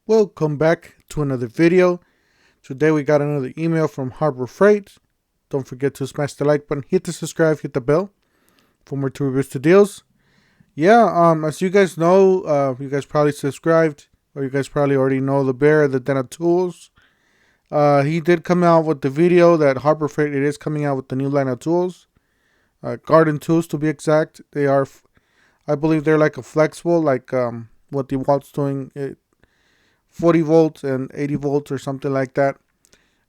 Welcome back to another video. Today we got another email from Harbor Freight. Don't forget to smash the like button, hit the subscribe, hit the bell for more tour reviews to deals. As you guys know, you guys probably subscribed, or you guys probably already know the bear, the Den of Tools. He did come out with the video that Harbor Freight is coming out with the new line of tools. Garden tools to be exact. They are, I believe they're like a flexible, like what the Walt's doing. 40 volts and 80 volts or something like that.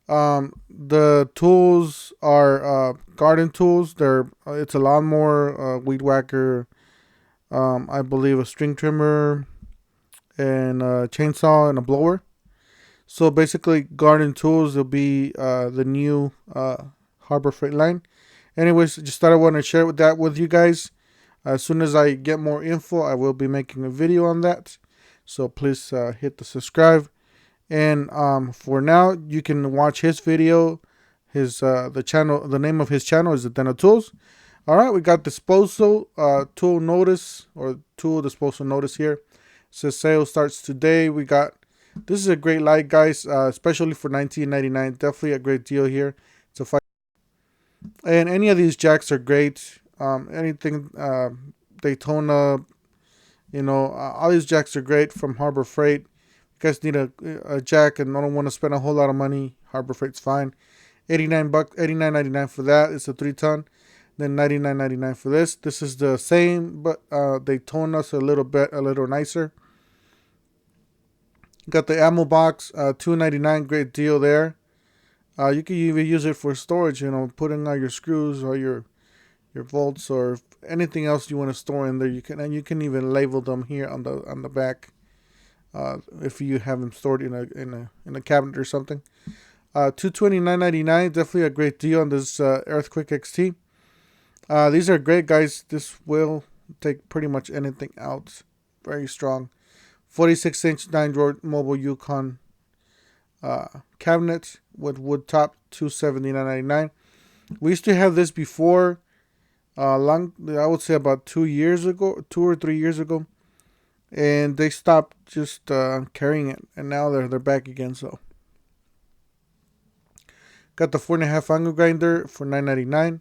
The tools are garden tools. It's a lawnmower, weed whacker, I believe a string trimmer, and a chainsaw and a blower. So basically, garden tools will be the new Harbor Freight line. Anyways, just thought I wanted to share that with you guys. As soon as I get more info, I will be making a video on that. So please hit the subscribe, and for now you can watch his video. The name of his channel is the Den of Tools. All right, we got disposal tool notice, or tool disposal notice here. It says sale starts today. This is a great light, guys, especially for $19.99. Definitely a great deal here. It's a five, and any of these jacks are great. Anything Daytona. All these jacks are great from Harbor Freight. You guys need a jack and don't want to spend a whole lot of money, Harbor Freight's fine. $89.99 for that. It's a 3-ton. Then $99.99 for this. This is the same, but Daytona's a little nicer. Got the ammo box, $2.99, great deal there. You can even use it for storage, putting out your screws or your bolts or anything else you want to store in there. You can even label them here on the back if you have them stored in a cabinet or something. $229.99, definitely a great deal on this Earthquake XT. These are great, guys. This will take pretty much anything out. Very strong. 46-inch 9-drawer mobile Yukon cabinet with wood top, $279.99. We used to have this before. I would say about 2 or 3 years ago, and they stopped just carrying it, and now they're back again. So got the 4.5 angle grinder for $9.99.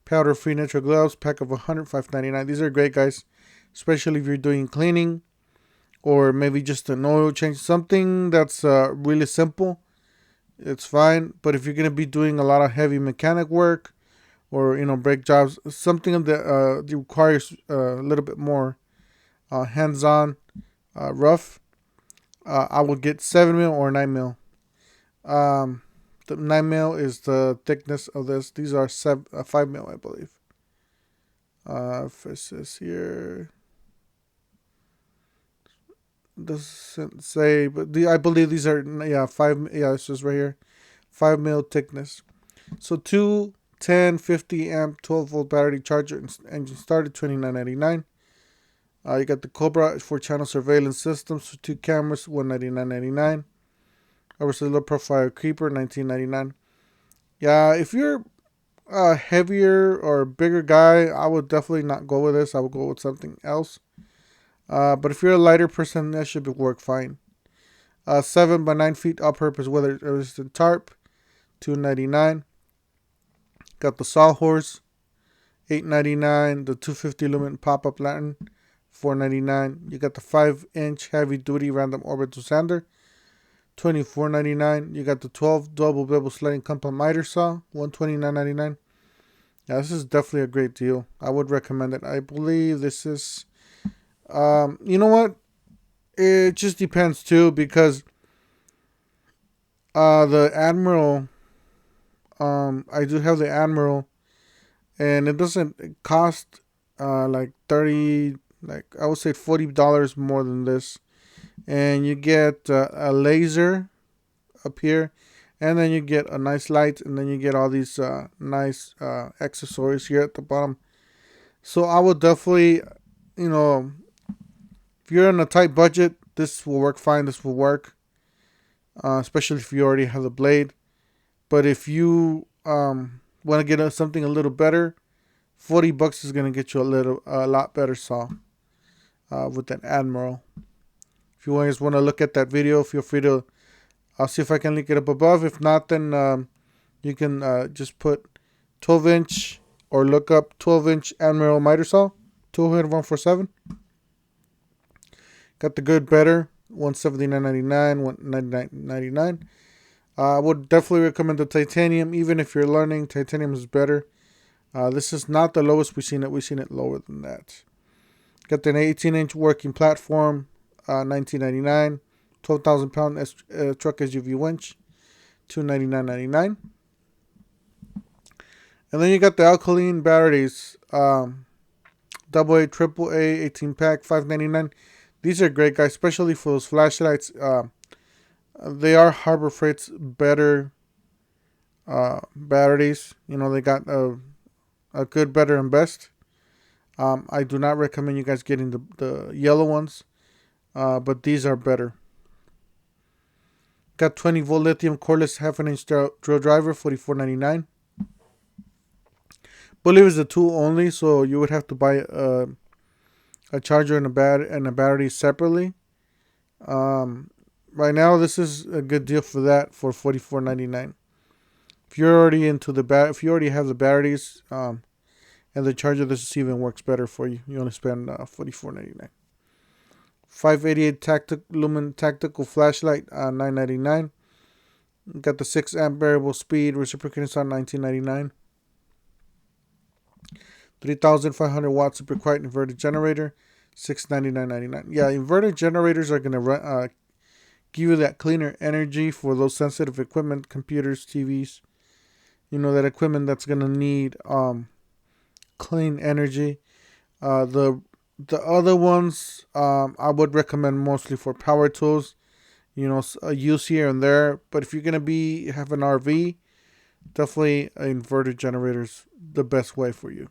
Powder free nitro gloves, pack of 100, $5.99. These are great, guys, especially if you're doing cleaning or maybe just an oil change, something that's really simple. It's fine, but if you're gonna be doing a lot of heavy mechanic work, or brake jobs, something that requires a little bit more hands-on, rough, I will get 7mm or 9mm. The 9mm is the thickness of this. These are 5mm, I believe. If it says here, doesn't say, but I believe these are 5. Yeah, it says right here, 5mm thickness. So 10, 50 amp, 12 volt battery charger and engine started, $29.99. You got the Cobra 4-channel surveillance systems for 2 cameras, $199.99. Over profile creeper, $19.99. Yeah, if you're a heavier or bigger guy, I would definitely not go with this. I would go with something else. But if you're a lighter person, that should work fine. 7 by 9 feet all-purpose weather resistant tarp, $299. Got the Sawhorse, $8.99. The 250 Lumen pop-up lantern, $4.99. You got the 5-inch heavy-duty random orbital sander, $24.99. You got the 12 double bevel sliding compound miter saw, $129.99. Yeah, this is definitely a great deal. I would recommend it. I believe this is, you know what? It just depends too, because the Admiral. I do have the Admiral, and it doesn't cost like I would say $40 more than this, and you get a laser up here, and then you get a nice light, and then you get all these nice accessories here at the bottom. So I would definitely, if you're on a tight budget, this will work fine. This will work, especially if you already have the blade. But if you want to get something a little better, $40 is going to get you a lot better saw with that Admiral. If you guys want to look at that video, feel free to. I'll see if I can link it up above. If not, then you can just put 12-inch or look up 12-inch Admiral miter saw, tool head 147. Got the good, better, $179.99, $199.99. I would definitely recommend the titanium. Even if you're learning, titanium is better. This is not the lowest we've seen it. We've seen it lower than that. Got an 18-inch working platform, $19.99. 12,000-pound truck SUV winch, $299.99. And then you got the alkaline batteries, AA, AAA, 18-pack, $599. These are great, guys, especially for those flashlights. They are Harbor Freight's better batteries. You know, they got a good, better, and best. I do not recommend you guys getting the yellow ones, but these are better. Got 20-volt lithium Corliss half-an-inch drill driver, $44.99. Believe it's a tool only, so you would have to buy a charger and a battery separately. Right now, this is a good deal for that for $44.99. If you're already into if you already have the batteries and the charger, this even works better for you. You only spend $44.99. 588 Lumen tactical flashlight, $9.99. Got the 6 amp variable speed reciprocating sound, $19.99. 3,500 watt super quiet inverter generator, $699.99. Yeah, inverter generators are gonna give you that cleaner energy for those sensitive equipment, computers, TVs. You know, that equipment that's gonna need clean energy. The other ones I would recommend mostly for power tools. You know, a use here and there. But if you're gonna have an RV, definitely an inverter generator is the best way for you.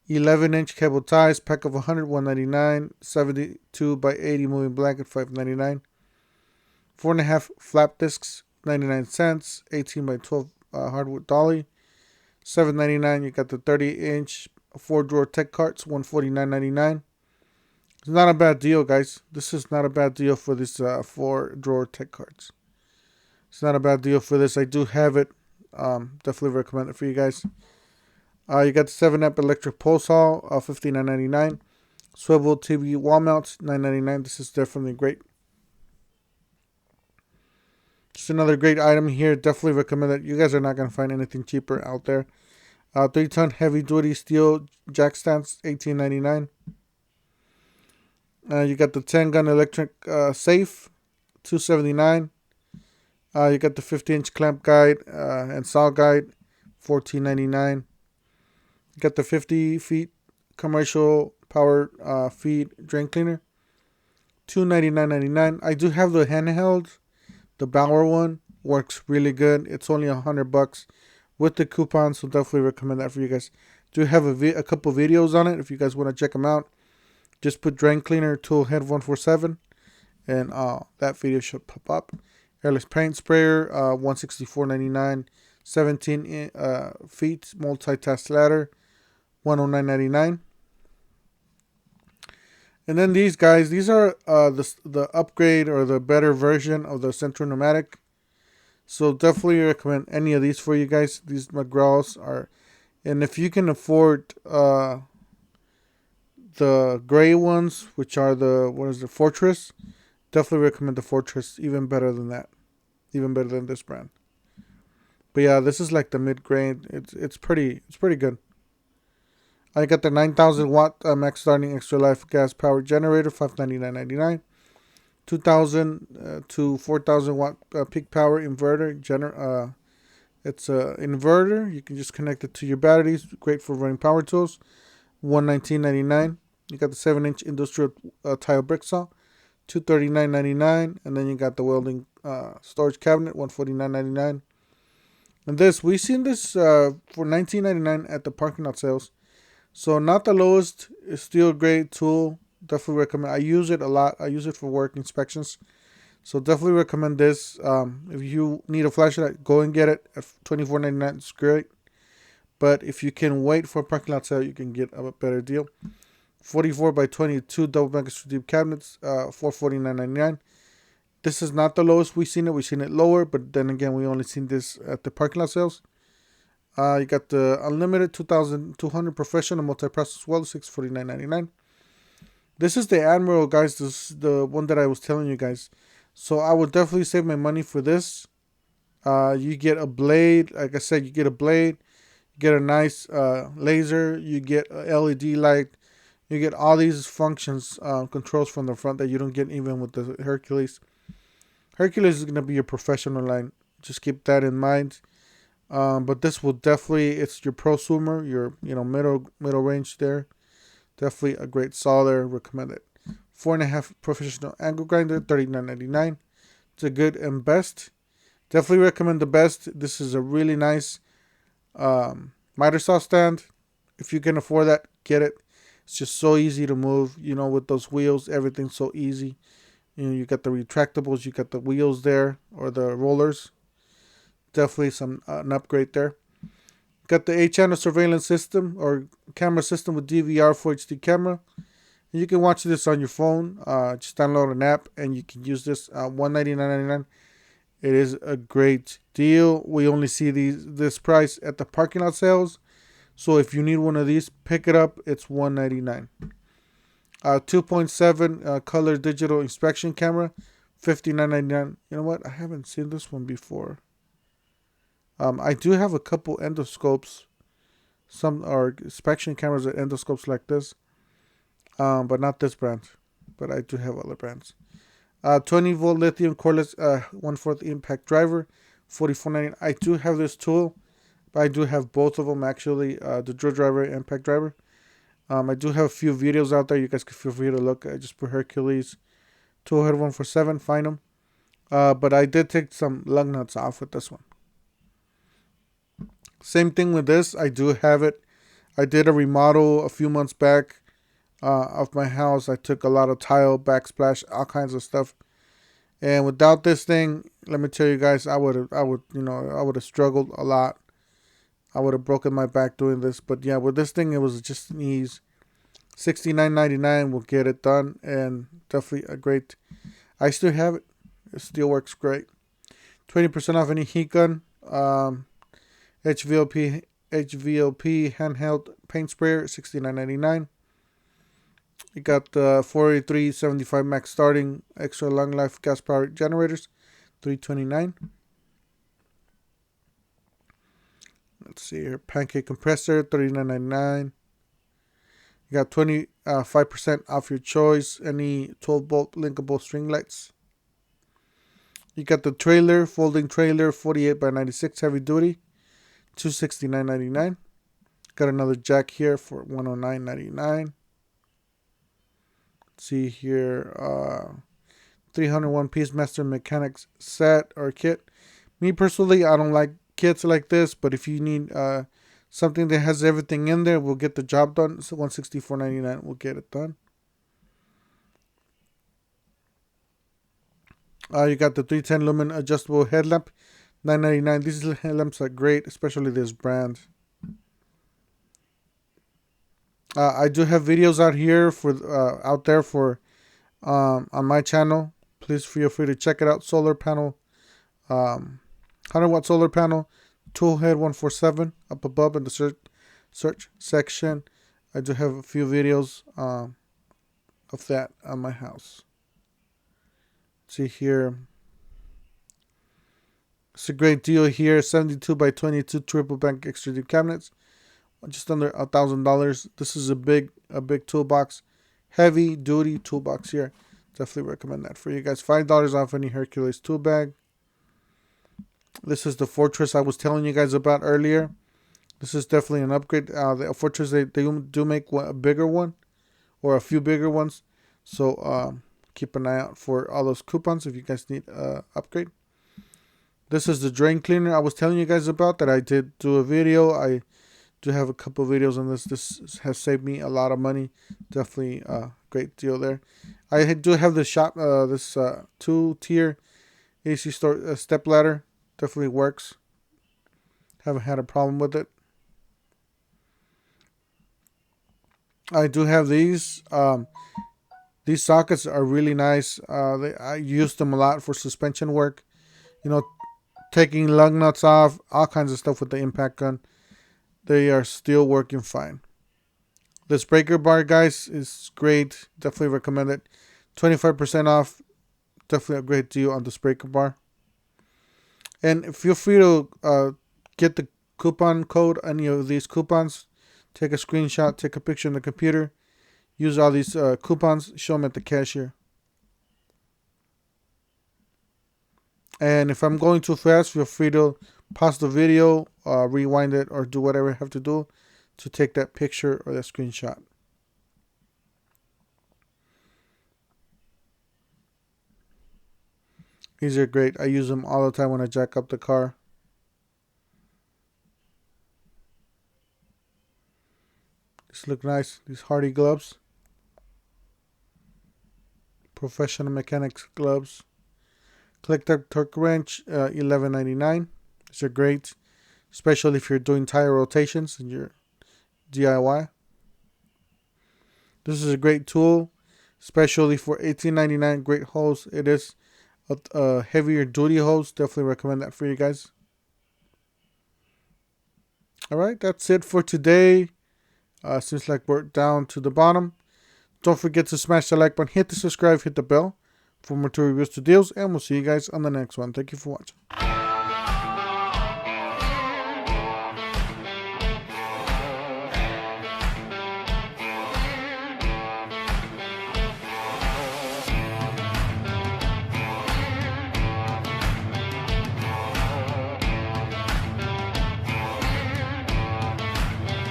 11-inch cable ties, pack of 100, $199. 72 by 80 moving blanket, $5.99. 4.5 flap discs, 99 cents. 18 by 12 hardwood dolly, $7.99. You got the 30-inch 4-drawer tech carts, $149.99. It's not a bad deal, guys. This is not a bad deal for this 4-drawer tech carts. It's not a bad deal for this. I do have it. Definitely recommend it for you guys. You got the 7-amp electric pole saw, $59.99. Swivel TV wall mounts, $9.99. This is definitely great. Just another great item here. Definitely recommend it. You guys are not going to find anything cheaper out there. 3-ton heavy-duty steel jack stands, $18.99. You got the 10-gun electric safe, $279. You got the 50-inch clamp guide and saw guide, $14.99. You got the 50 feet commercial power feed drain cleaner, $299.99. I do have the handheld, the Bauer one. Works really good. It's only $100 with the coupon, so definitely recommend that for you guys. Do have a couple videos on it if you guys want to check them out. Just put drain cleaner tool head 147 and that video should pop up. Airless paint sprayer, $164.99. 17 feet multitask ladder, $109.99. And then these guys, these are the upgrade or the better version of the Central Pneumatic. So definitely recommend any of these for you guys. These McGraws are, and if you can afford the gray ones, which are the Fortress, definitely recommend the Fortress. Even better than that, even better than this brand. But yeah, this is like the mid-grade. It's pretty good. I got the 9,000 watt max starting extra life gas power generator, $599.99. 2,000 to 4,000 watt peak power inverter. It's an inverter. You can just connect it to your batteries. Great for running power tools. $119.99. You got the 7-inch industrial tile brick saw, $239.99. And then you got the welding storage cabinet, $149.99. And we've seen this for $19.99 at the parking lot sales. So not the lowest. It's still a great tool. Definitely recommend. I use it a lot. I use it for work inspections. So definitely recommend this. If you need a flashlight, go and get it at $24.99. It's great. But if you can wait for a parking lot sale, you can get a better deal. 44 by 22 double bank extra deep cabinets, $449.99. This is not the lowest we've seen it. We've seen it lower, but then again, we only seen this at the parking lot sales. You got the unlimited 2200 professional multi-process weld, $649.99. This is the Admiral, guys. This is the one that I was telling you guys. So I would definitely save my money for this. You get a blade. Like I said, you get a blade. You get a nice laser. You get a LED light. You get all these functions, controls from the front that you don't get even with the Hercules. Hercules is going to be your professional line. Just keep that in mind. But this will definitely, it's your prosumer, your middle range there. Definitely a great saw there. Recommend it. 4.5 professional angle grinder, $39.99. It's a good and best. Definitely recommend the best. This is a really nice miter saw stand. If you can afford that, get it. It's just so easy to move. With those wheels, everything's so easy. You got the retractables, you got the wheels there, or the rollers. Definitely an upgrade there. Got the 8-channel surveillance system or camera system with DVR 4 HD camera. And you can watch this on your phone. Just download an app and you can use this. $199.99. It is a great deal. We only see this price at the parking lot sales. So if you need one of these, pick it up. It's $199. 2.7 color digital inspection camera, $59.99. You know what? I haven't seen this one before. I do have a couple endoscopes. Some are inspection cameras at endoscopes like this. But not this brand. But I do have other brands. 20 volt lithium Corliss 1/4 impact driver, $44.99. I do have this tool. But I do have both of them actually. The drill driver and impact driver. I do have a few videos out there. You guys can feel free to look. I just put Hercules tool head 147. Find them. But I did take some lug nuts off with this one. Same thing with this. I do have it. I did a remodel a few months back of my house. I took a lot of tile, backsplash, all kinds of stuff. And without this thing, let me tell you guys, I would have struggled a lot. I would have broken my back doing this. But yeah, with this thing, it was just an ease. $69.99 will get it done. And definitely a great. I still have it. It still works great. 20% off any heat gun. HVLP handheld paint sprayer, $69.99. You got the 48375 max starting extra long life gas powered generators, $329. Let's see here, pancake compressor, $39.99. You got 25% off your choice. Any 12 volt linkable string lights. You got the trailer, folding trailer, 48 by 96 heavy duty, $269.99. Got another jack here for $109.99. Let's see here, 301 piece master mechanics set or kit. Me personally, I don't like kits like this, but if you need something that has everything in there, we'll get the job done. So $164.99 will get it done. You got the 310 Lumen adjustable headlamp, $9.99. These headlamps are great, especially this brand. I do have videos out there for on my channel. Please feel free to check it out. Solar panel, 100-watt solar panel, tool head 147 up above in the search section. I do have a few videos of that on my house. See here. It's a great deal here. 72 by 22 triple bank extra deep cabinets, just under $1,000. This is a big toolbox, heavy duty toolbox here. Definitely recommend that for you guys. $5 off any Hercules tool bag. This is the Fortress I was telling you guys about earlier. This is definitely an upgrade. The Fortress, they do make a bigger one, or a few bigger ones. So keep an eye out for all those coupons if you guys need upgrade. This is the drain cleaner I was telling you guys about that I did do a video. I do have a couple of videos on this. This has saved me a lot of money. Definitely a great deal there. I do have this 2-tier AC step ladder. Definitely works. Haven't had a problem with it. I do have these. These sockets are really nice. I use them a lot for suspension work. You know, taking lug nuts off, all kinds of stuff with the impact gun. They are still working fine. This breaker bar, guys, is great. Definitely recommend it. 25% off. Definitely a great deal on this breaker bar. And feel free to get the coupon code, any of these coupons. Take a screenshot, take a picture on the computer. Use all these coupons, show them at the cashier. And if I'm going too fast, feel free to pause the video, rewind it, or do whatever you have to do to take that picture or that screenshot. These are great. I use them all the time when I jack up the car. These look nice. These hardy gloves. Professional mechanics gloves. Click Type torque wrench, $11.99. These are great, especially if you're doing tire rotations in your DIY. This is a great tool, especially for $18.99. Great hose. It is a heavier duty hose. Definitely recommend that for you guys. Alright, that's it for today. Seems like we're down to the bottom. Don't forget to smash the like button, hit the subscribe, hit the bell for more reviews to deals, and we'll see you guys on the next one. Thank you for watching.